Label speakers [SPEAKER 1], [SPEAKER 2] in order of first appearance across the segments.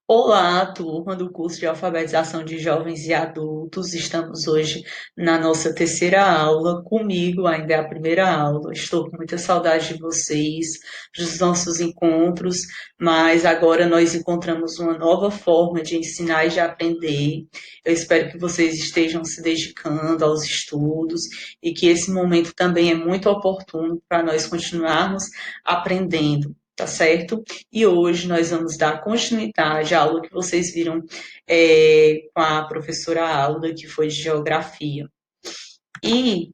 [SPEAKER 1] Olá, turma do curso de alfabetização de jovens e adultos. Estamos hoje na nossa terceira aula. Comigo ainda é a primeira aula. Estou com muita saudade de vocês, dos nossos encontros, mas agora nós encontramos uma nova forma de ensinar e de aprender. Eu espero que vocês estejam se dedicando aos estudos e que esse momento também é muito oportuno para nós continuarmos aprendendo. Tá certo? E hoje nós vamos dar continuidade à aula que vocês viram com a professora Alda, que foi de Geografia. E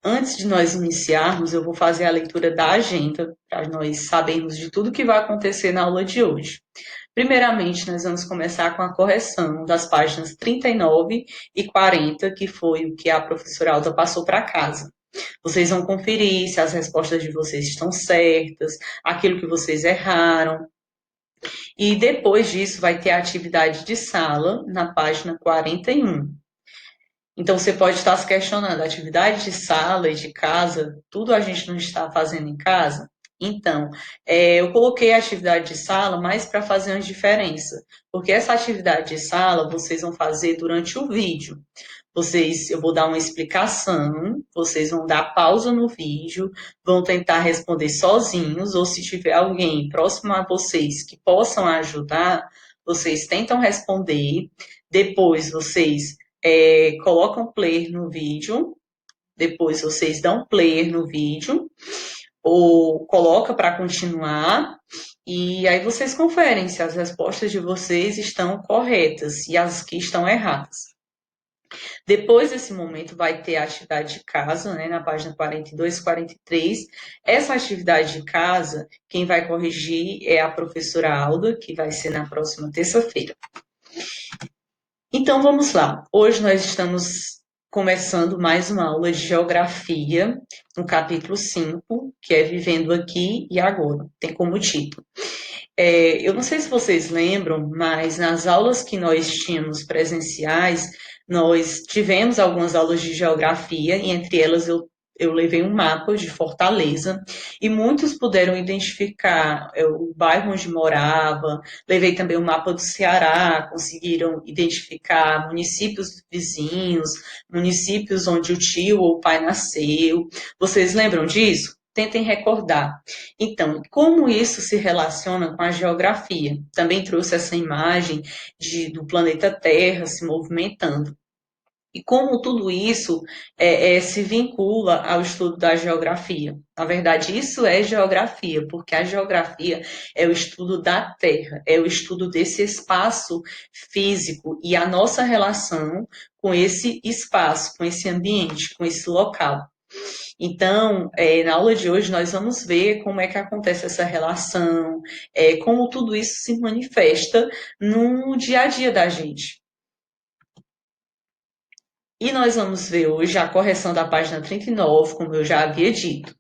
[SPEAKER 1] antes de nós iniciarmos, eu vou fazer a leitura da agenda, para nós sabermos de tudo que vai acontecer na aula de hoje. Primeiramente, nós vamos começar com a correção das páginas 39 e 40, que foi o que a professora Alda passou para casa. Vocês vão conferir se as respostas de vocês estão certas, aquilo que vocês erraram. E depois disso vai ter a atividade de sala na página 41. Então você pode estar se questionando, atividade de sala e de casa, tudo a gente não está fazendo em casa? Então, eu coloquei a atividade de sala mais para fazer uma diferença, porque essa atividade de sala vocês vão fazer durante o vídeo. Eu vou dar uma explicação, vocês vão dar pausa no vídeo, vão tentar responder sozinhos, ou se tiver alguém próximo a vocês que possam ajudar, vocês tentam responder, depois vocês colocam play no vídeo, depois vocês dão play no vídeo, ou coloca para continuar, e aí vocês conferem se as respostas de vocês estão corretas e as que estão erradas. Depois desse momento vai ter a atividade de casa, né, na página 42 e 43. Essa atividade de casa, quem vai corrigir é a professora Alda, que vai ser na próxima terça-feira. Então vamos lá. Hoje nós estamos começando mais uma aula de geografia, no capítulo 5, que é Vivendo Aqui e Agora. Tem como título. Eu não sei se vocês lembram, mas nas aulas que nós tínhamos presenciais, nós tivemos algumas aulas de geografia, e entre elas eu levei um mapa de Fortaleza, e muitos puderam identificar o bairro onde morava, levei também o mapa do Ceará, conseguiram identificar municípios vizinhos, municípios onde o tio ou o pai nasceu. Vocês lembram disso? Tentem recordar. Então, como isso se relaciona com a geografia? Também trouxe essa imagem do planeta Terra se movimentando. E como tudo isso se vincula ao estudo da geografia. Na verdade, isso é geografia, porque a geografia é o estudo da Terra, é o estudo desse espaço físico e a nossa relação com esse espaço, com esse ambiente, com esse local. Então, na aula de hoje, nós vamos ver como é que acontece essa relação, como tudo isso se manifesta no dia a dia da gente. E nós vamos ver hoje a correção da página 39, como eu já havia dito.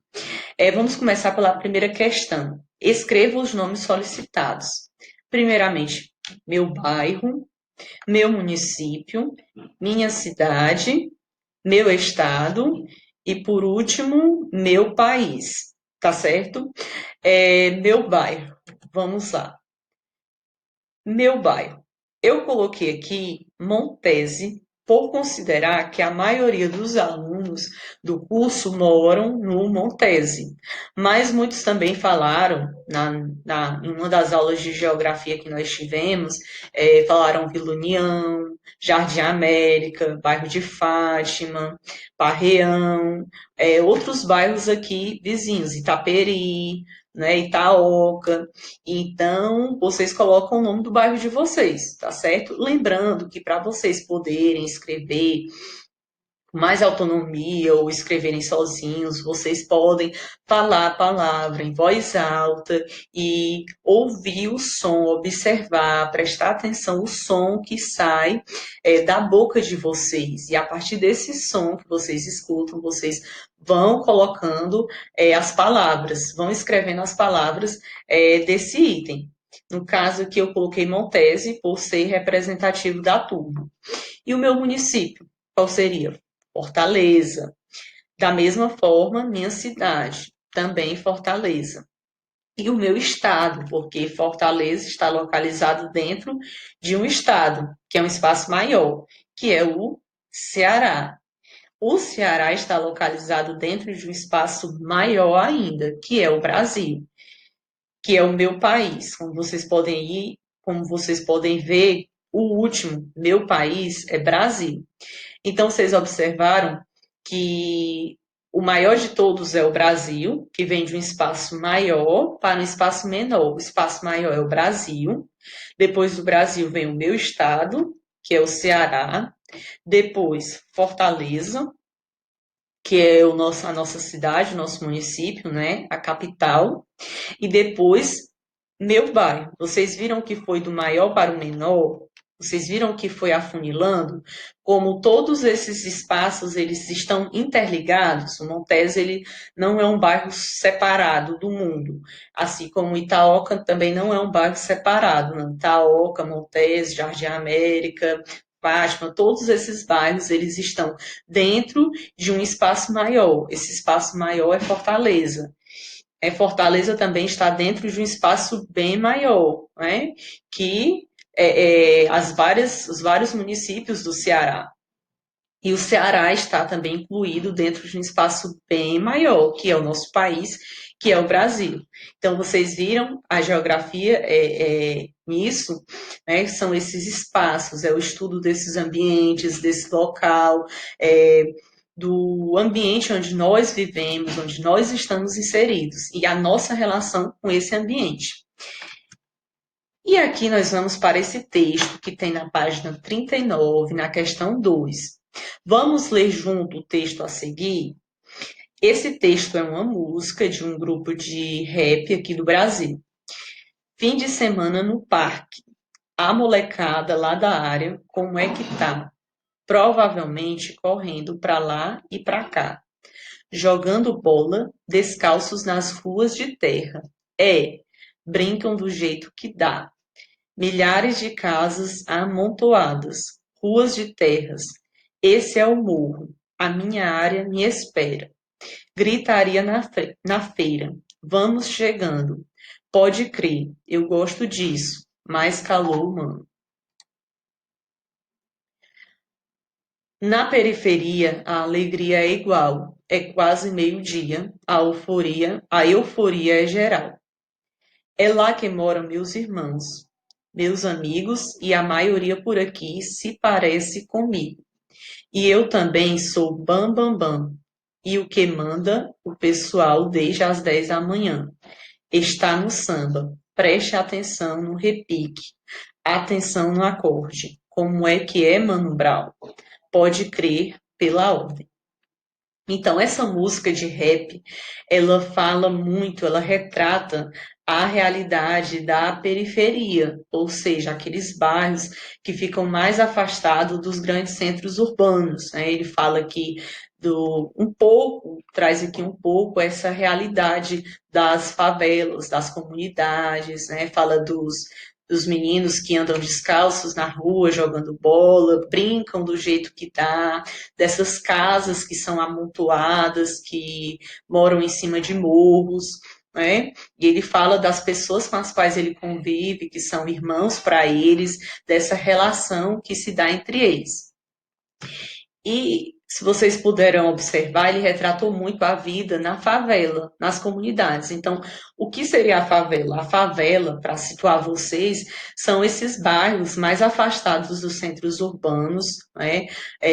[SPEAKER 1] Vamos começar pela primeira questão. Escreva os nomes solicitados. Primeiramente, meu bairro, meu município, minha cidade, meu estado e, por último, meu país. Tá certo? Meu bairro. Vamos lá. Meu bairro. Eu coloquei aqui Montese por considerar que a maioria dos alunos do curso moram no Montese. Mas muitos também falaram, em uma das aulas de geografia que nós tivemos, falaram Vila União, Jardim América, bairro de Fátima, Parreão, outros bairros aqui vizinhos, Itaperi, né, Itaoca. Então, vocês colocam o nome do bairro de vocês, tá certo? Lembrando que para vocês poderem escrever com mais autonomia ou escreverem sozinhos, vocês podem falar a palavra em voz alta e ouvir o som, observar, prestar atenção ao som que sai da boca de vocês. E a partir desse som que vocês escutam, vocês vão colocando as palavras, vão escrevendo as palavras desse item. No caso aqui eu coloquei Montese por ser representativo da turma. E o meu município, qual seria? Fortaleza. Da mesma forma, minha cidade, também Fortaleza. e o meu estado, porque Fortaleza está localizado dentro de um estado, que é um espaço maior, que é o Ceará. O Ceará está localizado dentro de um espaço maior ainda, que é o Brasil, que é o meu país. Como vocês podem ver, o último, meu país, é Brasil. Então, vocês observaram que o maior de todos é o Brasil, que vem de um espaço maior para um espaço menor. O espaço maior é o Brasil. Depois do Brasil vem o meu estado, que é o Ceará. Depois, Fortaleza, que é a nossa cidade, o nosso município, né? A capital. E depois, meu bairro. Vocês viram que foi do maior para o menor? Vocês viram que foi afunilando? Como todos esses espaços eles estão interligados, o Montes ele não é um bairro separado do mundo, assim como Itaoca também não é um bairro separado, não. Itaoca, Montes, Jardim América, Fátima, todos esses bairros eles estão dentro de um espaço maior. Esse espaço maior é Fortaleza. Fortaleza também está dentro de um espaço bem maior, né? Que os vários municípios do Ceará. E o Ceará está também incluído dentro de um espaço bem maior, que é o nosso país, que é o Brasil. Então, vocês viram a geografia nisso, né? São esses espaços, é o estudo desses ambientes, desse local, é, do ambiente onde nós vivemos, onde nós estamos inseridos, e a nossa relação com esse ambiente. E aqui nós vamos para esse texto que tem na página 39, na questão 2. Vamos ler junto o texto a seguir? Esse texto é uma música de um grupo de rap aqui do Brasil. Fim de semana no parque. A molecada lá da área, como é que tá? Provavelmente correndo para lá e para cá, jogando bola, descalços nas ruas de terra. Brincam do jeito que dá. Milhares de casas amontoadas, ruas de terras. Esse é o morro. A minha área me espera. Gritaria na feira. Vamos chegando. Pode crer, eu gosto disso. Mais calor humano. Na periferia, a alegria é igual. É quase meio-dia. A euforia é geral. É lá que moram meus irmãos, meus amigos e a maioria por aqui se parece comigo. E eu também sou bam bam bam. E o que manda o pessoal desde as 10 da manhã está no samba. Preste atenção no repique, atenção no acorde. Como é, Mano Brown? Pode crer pela ordem. Então, essa música de rap, ela fala muito, ela retrata a realidade da periferia, ou seja, aqueles bairros que ficam mais afastados dos grandes centros urbanos, né? Ele fala aqui traz aqui um pouco essa realidade das favelas, das comunidades, né? Fala dos meninos que andam descalços na rua, jogando bola, brincam do jeito que dá, dessas casas que são amontoadas, que moram em cima de morros, né? E ele fala das pessoas com as quais ele convive, que são irmãos para eles, dessa relação que se dá entre eles. E se vocês puderam observar, ele retratou muito a vida na favela, nas comunidades. Então, o que seria a favela? A favela, para situar vocês, são esses bairros mais afastados dos centros urbanos, né?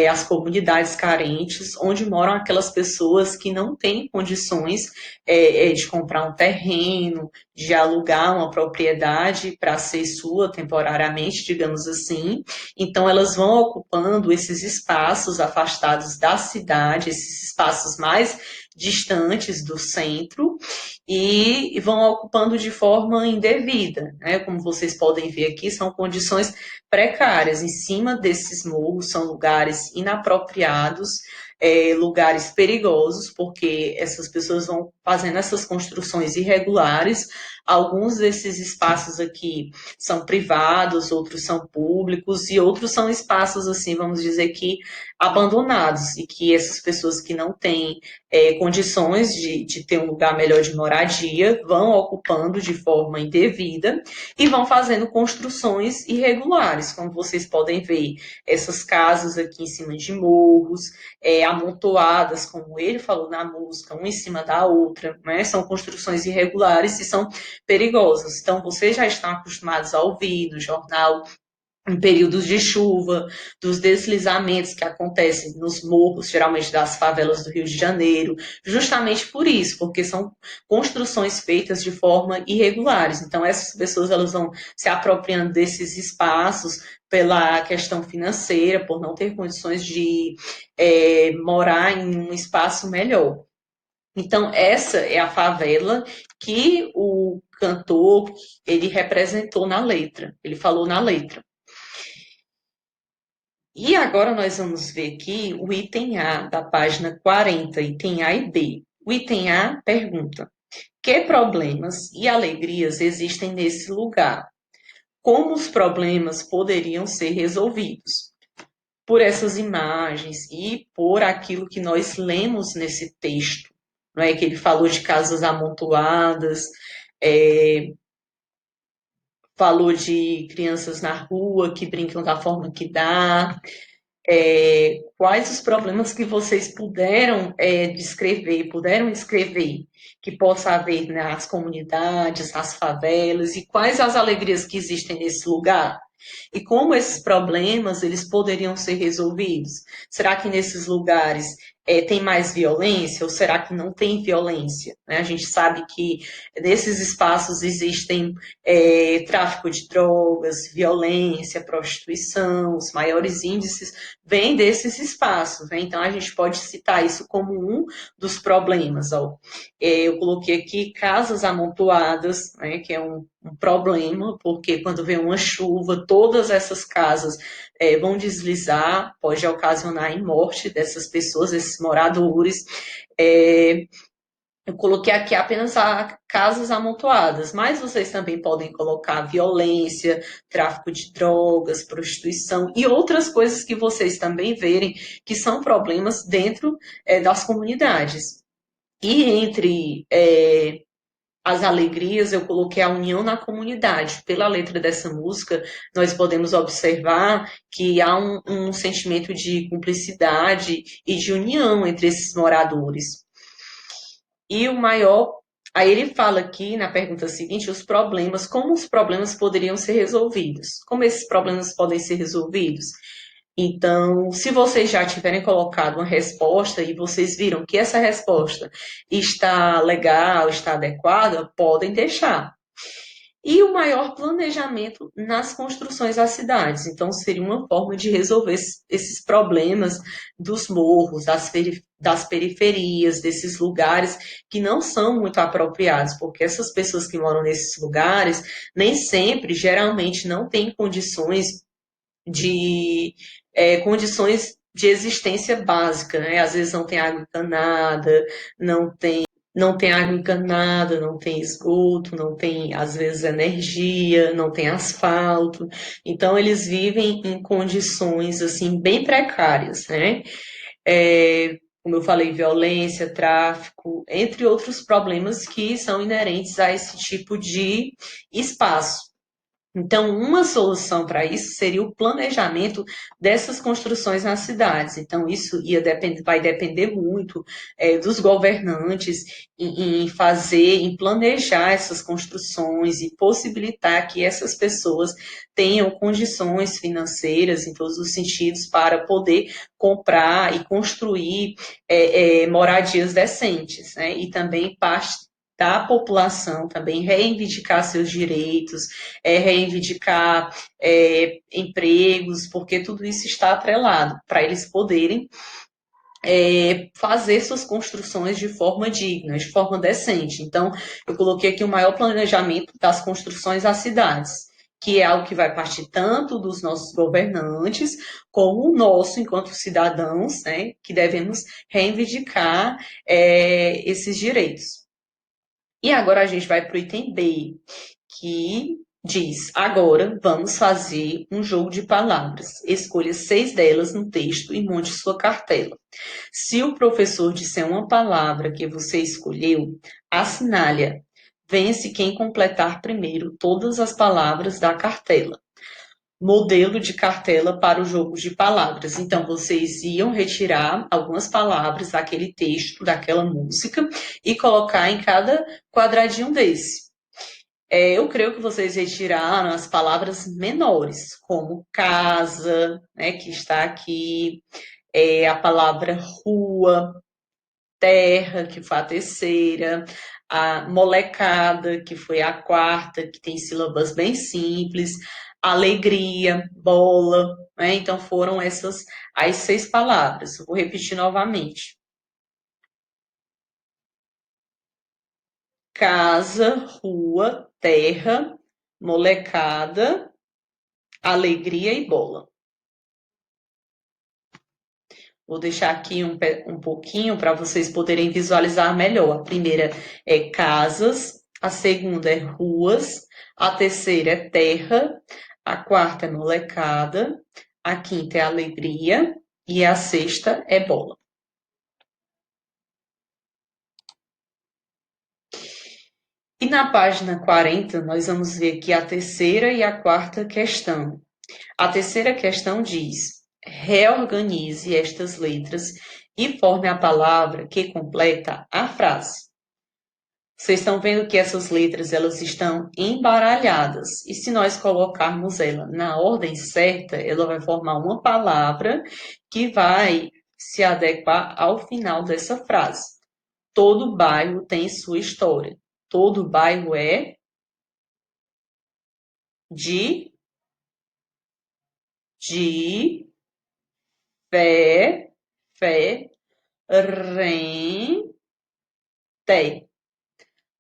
[SPEAKER 1] As comunidades carentes, onde moram aquelas pessoas que não têm condições de comprar um terreno, de alugar uma propriedade para ser sua temporariamente, digamos assim. Então, elas vão ocupando esses espaços afastados da cidade, esses espaços mais distantes do centro, e vão ocupando de forma indevida, né? Como vocês podem ver aqui, são condições precárias. Em cima desses morros são lugares inapropriados, lugares perigosos, porque essas pessoas vão fazendo essas construções irregulares. Alguns desses espaços aqui são privados, outros são públicos e outros são espaços, assim, vamos dizer que abandonados e que essas pessoas que não têm condições de ter um lugar melhor de moradia vão ocupando de forma indevida e vão fazendo construções irregulares, como vocês podem ver, essas casas aqui em cima de morros, amontoadas, como ele falou na música, uma em cima da outra, né? São construções irregulares e são perigosas. Então, vocês já estão acostumados a ouvir no jornal em períodos de chuva, dos deslizamentos que acontecem nos morros, geralmente das favelas do Rio de Janeiro, justamente por isso, porque são construções feitas de forma irregulares. Então, essas pessoas elas vão se apropriando desses espaços pela questão financeira, por não ter condições de morar em um espaço melhor. Então, essa é a favela que o cantor ele representou na letra, ele falou na letra. E agora nós vamos ver aqui o item A da página 40, item A e B. O item A pergunta: que problemas e alegrias existem nesse lugar? Como os problemas poderiam ser resolvidos? Por essas imagens e por aquilo que nós lemos nesse texto, não é que ele falou de casas amontoadas, falou de crianças na rua que brincam da forma que dá. Quais os problemas que vocês puderam descrever, puderam escrever, que possa haver nas comunidades, nas favelas, e quais as alegrias que existem nesse lugar? E como esses problemas eles poderiam ser resolvidos? Será que nesses lugares tem mais violência ou será que não tem violência? Né? A gente sabe que nesses espaços existem tráfico de drogas, violência, prostituição, os maiores índices vêm desses espaços. Né? Então a gente pode citar isso como um dos problemas. Ó. Eu coloquei aqui casas amontoadas, né, que é um problema, porque quando vem uma chuva, todas essas casas vão deslizar, pode ocasionar a morte dessas pessoas, desses moradores. Eu coloquei aqui apenas casas amontoadas, mas vocês também podem colocar violência, tráfico de drogas, prostituição e outras coisas que vocês também verem que são problemas dentro das comunidades. E entre as alegrias, eu coloquei a união na comunidade. Pela letra dessa música, nós podemos observar que há um sentimento de cumplicidade e de união entre esses moradores. E o maior. Aí ele fala aqui na pergunta seguinte os problemas, como os problemas poderiam ser resolvidos? Como esses problemas podem ser resolvidos? Então, se vocês já tiverem colocado uma resposta e vocês viram que essa resposta está legal, está adequada, podem deixar. E o maior planejamento nas construções das cidades. Então, seria uma forma de resolver esses problemas dos morros, das periferias, desses lugares que não são muito apropriados, porque essas pessoas que moram nesses lugares nem sempre, geralmente, não têm de condições de existência básica, né? Às vezes não tem água encanada, não tem água encanada, não tem esgoto, não tem, às vezes, energia, não tem asfalto. Então, eles vivem em condições, assim, bem precárias, né? Como eu falei, violência, tráfico, entre outros problemas que são inerentes a esse tipo de espaço. Então, uma solução para isso seria o planejamento dessas construções nas cidades. Então, isso vai depender muito dos governantes em fazer, em planejar essas construções e possibilitar que essas pessoas tenham condições financeiras, em todos os sentidos, para poder comprar e construir moradias decentes, né? E também parte da população também reivindicar seus direitos, reivindicar empregos, porque tudo isso está atrelado para eles poderem fazer suas construções de forma digna, de forma decente. Então, eu coloquei aqui o maior planejamento das construções das cidades, que é algo que vai partir tanto dos nossos governantes, como o nosso, enquanto cidadãos, né, que devemos reivindicar esses direitos. E agora a gente vai para o item B, que diz: agora vamos fazer um jogo de palavras. Escolha 6 delas no texto e monte sua cartela. Se o professor disser uma palavra que você escolheu, assinale-a. Vence quem completar primeiro todas as palavras da cartela. Modelo de cartela para o jogo de palavras. Então, vocês iam retirar algumas palavras daquele texto, daquela música, e colocar em cada quadradinho desse. Eu creio que vocês retiraram as palavras menores, como casa, né, que está aqui, a palavra rua, terra, que foi a terceira, a molecada, que foi a quarta, que tem sílabas bem simples, alegria, bola, né? Então foram essas as 6 palavras. Eu vou repetir novamente: casa, rua, terra, molecada, alegria e bola. Vou deixar aqui um pouquinho para vocês poderem visualizar melhor. A primeira é casas, a segunda é ruas, a terceira é terra, a quarta é molecada, a quinta é alegria e a sexta é bola. E na página 40, nós vamos ver aqui a terceira e a quarta questão. A terceira questão diz: reorganize estas letras e forme a palavra que completa a frase. Vocês estão vendo que essas letras elas estão embaralhadas e se nós colocarmos ela na ordem certa, ela vai formar uma palavra que vai se adequar ao final dessa frase. Todo bairro tem sua história. Todo bairro é de fé, rente.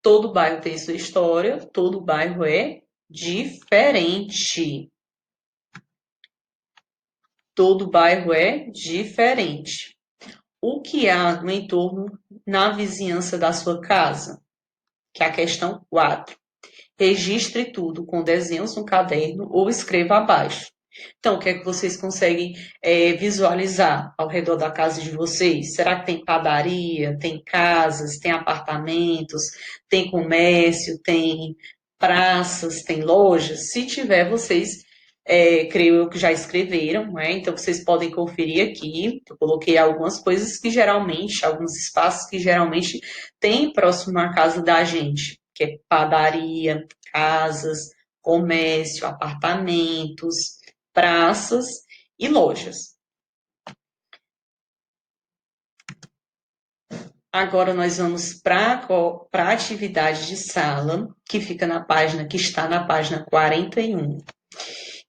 [SPEAKER 1] Todo bairro tem sua história, todo bairro é diferente. Todo bairro é diferente. O que há no entorno, na vizinhança da sua casa? Que é a questão 4. Registre tudo com desenhos no caderno ou escreva abaixo. Então, o que é que vocês conseguem visualizar ao redor da casa de vocês? Será que tem padaria, tem casas, tem apartamentos, tem comércio, tem praças, tem lojas? Se tiver, vocês, creio eu que já escreveram, né? Então vocês podem conferir aqui. Eu coloquei algumas coisas que geralmente, alguns espaços que geralmente tem próximo à casa da gente, que é padaria, casas, comércio, apartamentos, praças e lojas. Agora nós vamos para a atividade de sala, que fica na página, que está na página 41,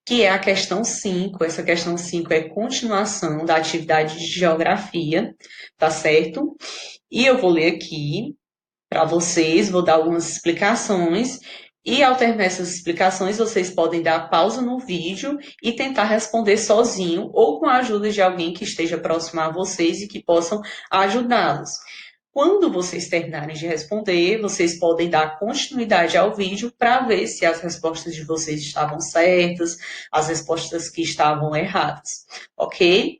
[SPEAKER 1] que é a questão 5. Essa questão 5 é continuação da atividade de geografia, tá certo? E eu vou ler aqui para vocês, vou dar algumas explicações. E ao terminar essas explicações, vocês podem dar pausa no vídeo e tentar responder sozinho ou com a ajuda de alguém que esteja próximo a vocês e que possam ajudá-los. Quando vocês terminarem de responder, vocês podem dar continuidade ao vídeo para ver se as respostas de vocês estavam certas, as respostas que estavam erradas, ok?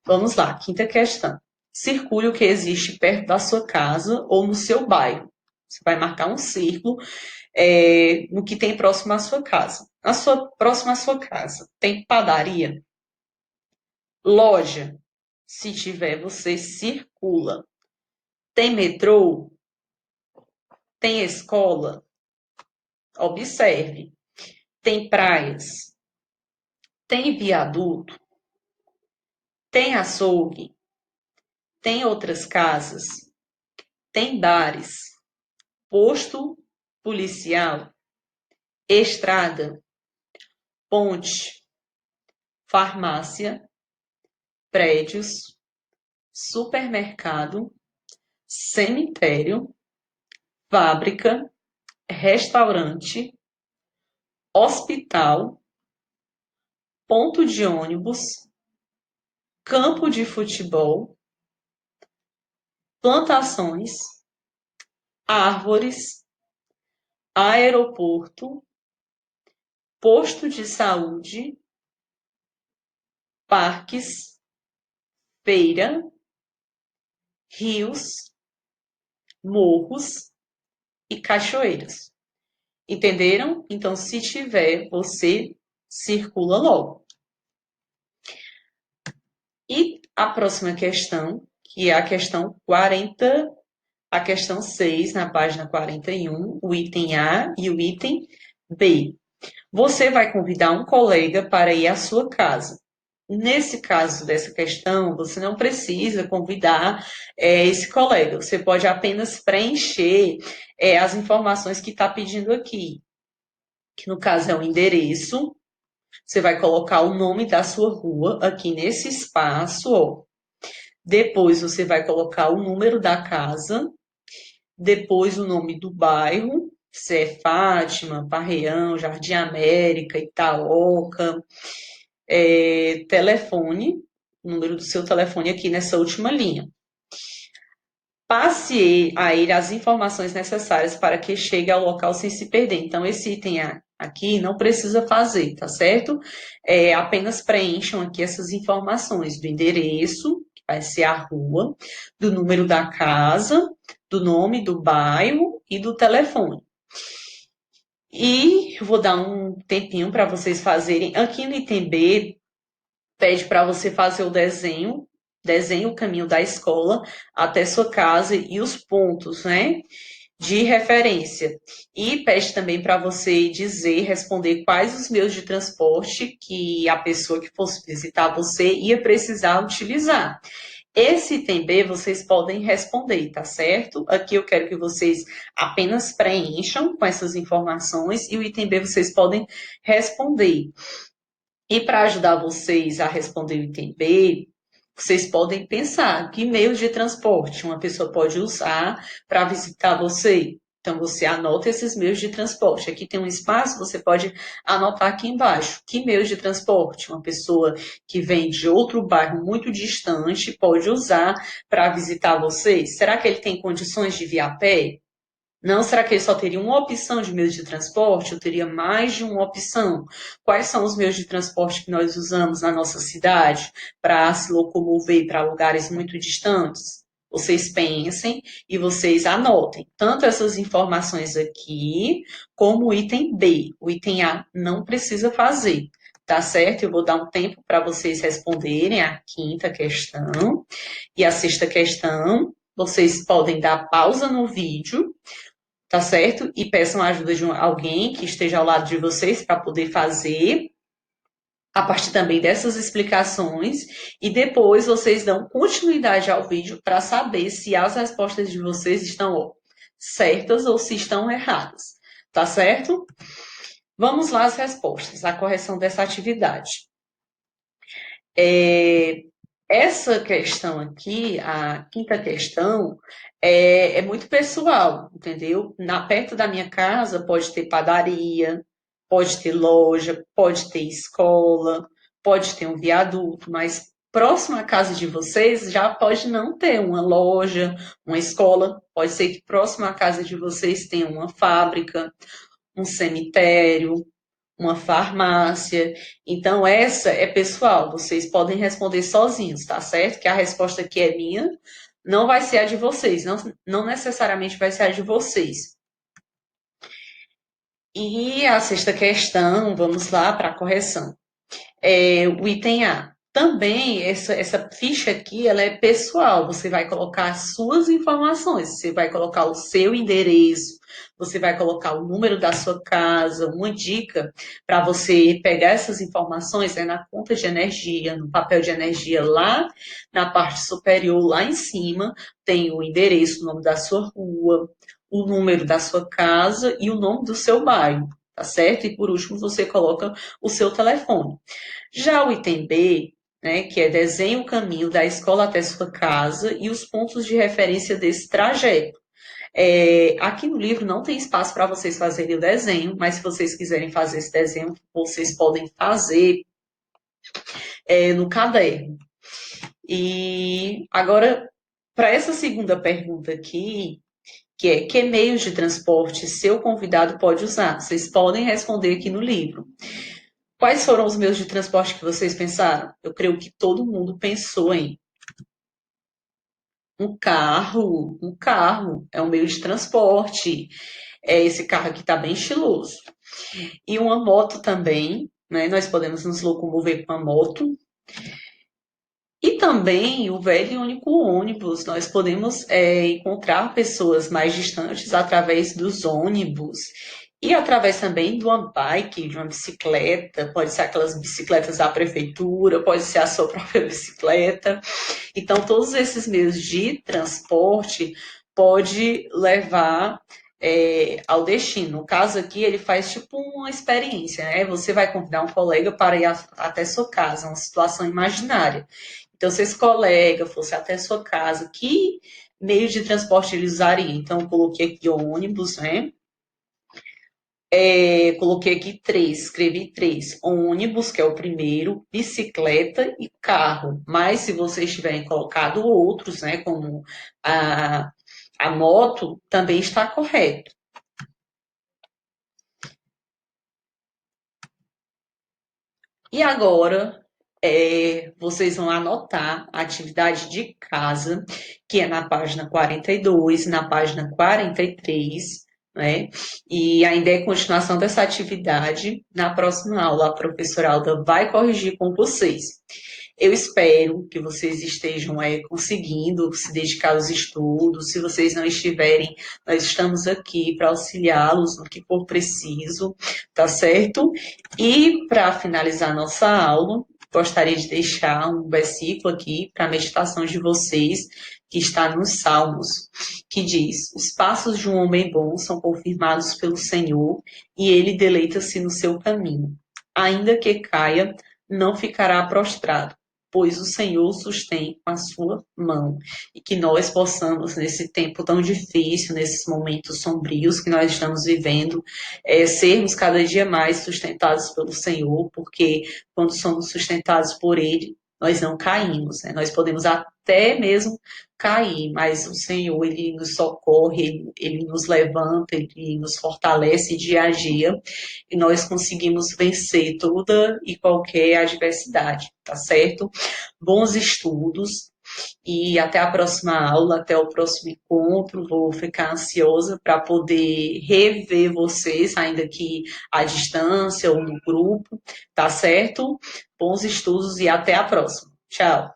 [SPEAKER 1] Vamos lá, quinta questão. Circule o que existe perto da sua casa ou no seu bairro. Você vai marcar um círculo no que tem próximo à sua casa. Próximo à sua casa, tem padaria? Loja? Se tiver, você circula. Tem metrô? Tem escola? Observe. Tem praias? Tem viaduto? Tem açougue? Tem outras casas? Tem bares? Posto policial? Estrada? Ponte? Farmácia? Prédios? Supermercado? Cemitério? Fábrica? Restaurante? Hospital? Ponto de ônibus? Campo de futebol? Plantações? Árvores? aeroporto, posto de saúde, parques, feira, rios, morros e cachoeiras. Entenderam? Então, se tiver, você circula logo. E a próxima questão, que é a questão 40, a questão 6, na página 41, o item A e o item B. Você vai convidar um colega para ir à sua casa. Nesse caso dessa questão, você não precisa convidar esse colega. Você pode apenas preencher as informações que está pedindo aqui, que no caso é o endereço. Você vai colocar o nome da sua rua aqui nesse espaço, ó. Depois você vai colocar o número da casa, depois o nome do bairro, se é Fátima, Parreão, Jardim América, Itaoca, telefone, o número do seu telefone aqui nessa última linha. Passe a ele as informações necessárias para que chegue ao local sem se perder. Então, esse item aqui não precisa fazer, tá certo? Apenas preencham aqui essas informações do endereço, que vai ser a rua, do número da casa, do nome do bairro e do telefone. E eu vou dar um tempinho para vocês fazerem. Aqui no item B, pede para você fazer o desenhe o caminho da escola até sua casa e os pontos, né, de referência. E pede também para você responder quais os meios de transporte que a pessoa que fosse visitar você ia precisar utilizar. Esse item B vocês podem responder, tá certo? Aqui eu quero que vocês apenas preencham com essas informações e o item B vocês podem responder. E para ajudar vocês a responder o item B, vocês podem pensar que meios de transporte uma pessoa pode usar para visitar você. Então, você anota esses meios de transporte. Aqui tem um espaço, você pode anotar aqui embaixo. Que meios de transporte uma pessoa que vem de outro bairro muito distante pode usar para visitar você? Será que ele tem condições de vir a pé? Não, será que ele só teria uma opção de meio de transporte? Ou teria mais de uma opção? Quais são os meios de transporte que nós usamos na nossa cidade para se locomover para lugares muito distantes? Vocês pensem e vocês anotem tanto essas informações aqui, como o item B. O item A não precisa fazer, tá certo? Eu vou dar um tempo para vocês responderem a quinta questão e a sexta questão. Vocês podem dar pausa no vídeo, tá certo? E peçam a ajuda de alguém que esteja ao lado de vocês para poder fazer a partir também dessas explicações e depois vocês dão continuidade ao vídeo para saber se as respostas de vocês estão certas ou se estão erradas, tá certo? Vamos lá as respostas, a correção dessa atividade. Essa questão aqui, a quinta questão, é muito pessoal, entendeu? Perto da minha casa pode ter padaria, pode ter loja, pode ter escola, pode ter um viaduto, mas próximo à casa de vocês já pode não ter uma loja, uma escola, pode ser que próximo à casa de vocês tenha uma fábrica, um cemitério, uma farmácia. Então, essa é pessoal, vocês podem responder sozinhos, tá certo? Que a resposta aqui é minha, não vai ser a de vocês, não necessariamente vai ser a de vocês. E a sexta questão, vamos lá para a correção. O item A. Também, essa ficha aqui, ela é pessoal. Você vai colocar as suas informações. Você vai colocar o seu endereço. Você vai colocar o número da sua casa. Uma dica para você pegar essas informações é na conta de energia, no papel de energia lá na parte superior, lá em cima, tem o endereço, o nome da sua rua, o número da sua casa e o nome do seu bairro, tá certo? E por último, você coloca o seu telefone. Já o item B, né, que é desenhe o caminho da escola até sua casa e os pontos de referência desse trajeto. Aqui no livro não tem espaço para vocês fazerem o desenho, mas se vocês quiserem fazer esse desenho, vocês podem fazer no caderno. E agora, para essa segunda pergunta aqui, que meios de transporte seu convidado pode usar? Vocês podem responder aqui no livro. Quais foram os meios de transporte que vocês pensaram? Eu creio que todo mundo pensou em um carro. Um carro é um meio de transporte. Esse carro aqui está bem estiloso. E uma moto também, né? Nós podemos nos locomover com a moto. E também o velho e único ônibus. Nós podemos encontrar pessoas mais distantes através dos ônibus. E através também de uma bike, de uma bicicleta, pode ser aquelas bicicletas da prefeitura, pode ser a sua própria bicicleta. Então, todos esses meios de transporte pode levar ao destino. No caso aqui, ele faz tipo uma experiência, né? Você vai convidar um colega para ir até sua casa, uma situação imaginária. Então, se esse colega fosse até sua casa, que meio de transporte ele usaria? Então, eu coloquei aqui ônibus, né? Coloquei aqui três, escrevi três. Ônibus, que é o primeiro, bicicleta e carro. Mas se vocês tiverem colocado outros, né, como a, a moto, também está correto. E agora, vocês vão anotar a atividade de casa, que é na página 42, na página 43, né? E ainda é continuação dessa atividade. Na próxima aula, a professora Alda vai corrigir com vocês. Eu espero que vocês estejam conseguindo se dedicar aos estudos. Se vocês não estiverem, nós estamos aqui para auxiliá-los no que for preciso, tá certo? E para finalizar nossa aula, gostaria de deixar um versículo aqui para a meditação de vocês, que está nos Salmos, que diz: Os passos de um homem bom são confirmados pelo Senhor, e ele deleita-se no seu caminho. Ainda que caia, não ficará prostrado, pois o Senhor o sustém com a sua mão. E que nós possamos, nesse tempo tão difícil, nesses momentos sombrios que nós estamos vivendo, sermos cada dia mais sustentados pelo Senhor, porque quando somos sustentados por Ele, nós não caímos, né? Nós podemos até mesmo cair, mas o Senhor, Ele nos socorre, ele nos levanta, Ele nos fortalece dia a dia, e nós conseguimos vencer toda e qualquer adversidade, tá certo? Bons estudos, e até a próxima aula, até o próximo encontro. Vou ficar ansiosa para poder rever vocês, ainda que à distância ou no grupo, tá certo? Bons estudos e até a próxima. Tchau.